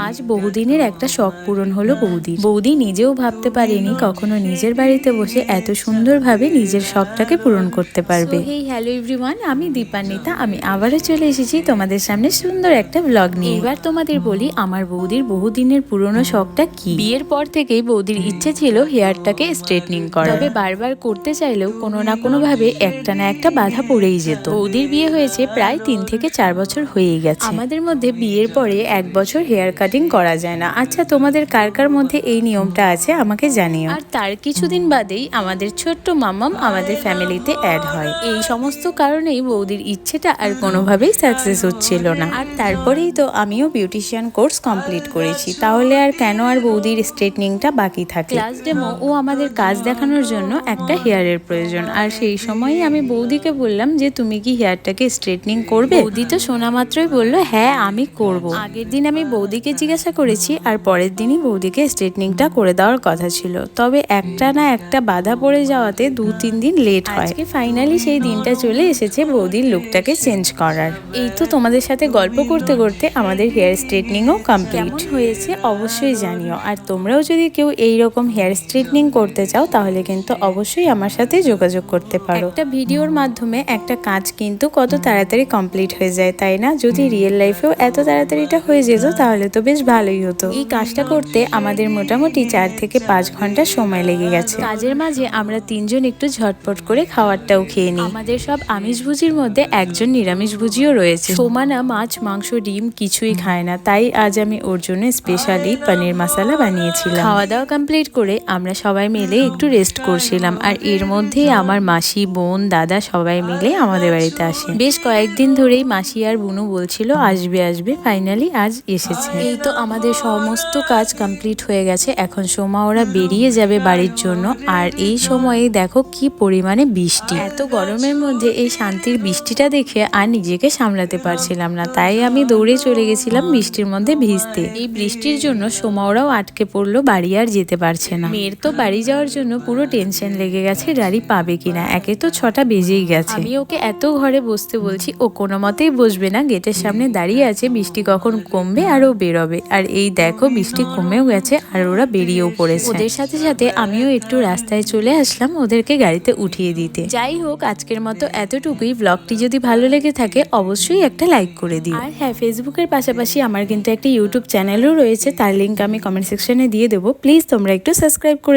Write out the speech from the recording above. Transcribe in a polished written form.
আজ বহুদিনের একটা শখ পূরণ হলো বৌদির। বৌদি নিজেও ভাবতে পারেনি কখনো নিজের বাড়িতে বসে এত সুন্দরভাবে নিজের শখটাকে পূরণ করতে পারবে। হেই হ্যালো এভরিওয়ান, আমি দীপান্বিতা। আমি আবারও চলে এসেছি তোমাদের সামনে সুন্দর একটা ব্লগ নিয়ে। এবার তোমাদের বলি আমার বৌদির বহুদিনের পুরনো শখটা কি। বিয়ের পর থেকেই বৌদির ইচ্ছে ছিল হেয়ারটাকে স্ট্রেটনিং করা, তবে বারবার করতে চাইলেও কোনো না কোনো ভাবে একটা না একটা বাধা পড়েই যেত। বৌদির বিয়ে হয়েছে প্রায় 3 থেকে 4 বছর হয়েই গেছে। আমাদের মধ্যে বিয়ের পরে 1 বছর হেয়ার কাটিং করা যায় না। আচ্ছা, তোমাদের কার কার মধ্যে এই নিয়মটা আছে আমাকে জানিও। আর তার কিছুদিন বাদেই আমাদের ছোট্ট মাম্মাম আমাদের ফ্যামিলিতে অ্যাড হয়। এই সমস্ত কারণেই বৌদির ইচ্ছেটা আর কোনোভাবেই সাকসেস হচ্ছিল না। আর তারপরেই তো আমিও বিউটিশিয়ান কোর্স কমপ্লিট করেছি, তাহলে আর কেন আর বৌদির স্ট্রেটনিংটা বাকি থাকে। ক্লাস ডেমো ও আমাদের কাজ দেখানোর জন্য একটা হেয়ারের প্রয়োজন, আর সেই সময়ই আমি বৌদিকে বললাম যে তুমি কি হেয়ারটাকে স্ট্রেটনিং করবে। বৌদি তো শোনা মাত্রই বললো হ্যাঁ আমি করব। আগের দিন আমি বৌদিকে জিজ্ঞাসা করেছি আর পরের দিনই বৌদিকে স্ট্রেটনিংটা করে দেওয়ার কথা ছিল, তবে একটা না একটা বাধা পড়ে যাওয়াতে 2-3 দিন লেট হয়। আজকে ফাইনালি সেই দিনটা চলে এসেছে বৌদির লুকটাকে চেঞ্জ করার। এই তো তোমাদের সাথে গল্প করতে করতে আমাদের হেয়ার স্ট্রেটনিংও কমপ্লিট হয়েছে, অবশ্যই জানিও। আর তোমরাও যদি কেউ এইরকম হেয়ার স্ট্রেটনিং করতে চাও তাহলে কিন্তু অবশ্যই আমার সাথে যোগাযোগ করতে পারো। একটা ভিডিওর মাধ্যমে একটা কাজ কিন্তু কত তাড়াতাড়ি কমপ্লিট হয়ে যায়, তাই না? যদি রিয়েল লাইফেও এত তাড়াতাড়িটা হয়ে যেত তাহলে তো বেশ ভালোই হতো। এই কাজটা করতে আমাদের মোটামুটি 4 থেকে 5 ঘন্টা সময় লেগে গেছে। কাজের মাঝে আমরা 3 জন একটু ঝটপট করে খাবারটাও খেয়ে নিই। আমাদের সব আমিষভুজির মধ্যে একজন নিরামিষভুজিও রয়েছে। সোমানা মাছ মাংস ডিম কিছুই খায় না, তাই আজ আমি ওর জন্য স্পেশালি পনির মশলা বানিয়েছিলাম। খাওয়া দাওয়া কমপ্লিট করে আমরা সবাই মিলে একটু রেস্ট করছিলাম, আর এর মধ্যেই আমার মাসি বোন দাদা সবাই মিলে আমাদের বাড়িতে আসে। বেশ কয়েকদিন ধরেই মাসি আর বুনু বলছিল আসবে আসবে, ফাইনালি আজ এসেছে। এই তো আমাদের সমস্ত কাজ কমপ্লিট হয়ে গেছে। এখন সোমা ওরা বেরিয়ে যাবে বাড়ির জন্য। আর এই সময়ে দেখো কি পরিমাণে বৃষ্টি। এত গরমের মধ্যে এই শান্তির বৃষ্টিটা দেখে আর নিজেকে সামলাতে পারছিলাম না, তাই আমি দৌড়ে চলে গেছিলাম বৃষ্টির মধ্যে ভিজতে। এই বৃষ্টির জন্য সোমা ওরাও আটকে পড়লো, বাড়ি আর যেতে পারছে না। মেয়ের তো বাড়ি যাওয়ার জন্য পুরো টেনশন লেগে গেছে গাড়ি পাবে কিনা। একে তো 6টা বেজেই গেছে। আমি ওকে এত ঘরে বসতে বলছি, ও কোনো মতেই বসবে না। গেটের সামনে দাঁড়িয়ে আছে বৃষ্টি কখন কমবে আর ও বেরোবে। আর এই দেখো বৃষ্টি কমেও গেছে আর ওরা বেরিয়েও পড়েছে। ওদের সাথে সাথে আমিও একটু রাস্তায় চলে আসলাম ওদেরকে গাড়িতে উঠিয়ে দিতে। যাই হোক, আজকের মতো এতটুকুই। ব্লগটি যদি ভালো লেগে থাকে অবশ্যই একটা লাইক করে দিও। আর হ্যাঁ, ফেসবুকের পাশাপাশি আমার কিন্তু একটা ইউটিউব চ্যানেলও রয়েছে, তার লিঙ্ক আমি কমেন্ট সেকশনে দিয়ে দেবো। প্লিজ তোমরা একটু সাবস্ক্রাইব করে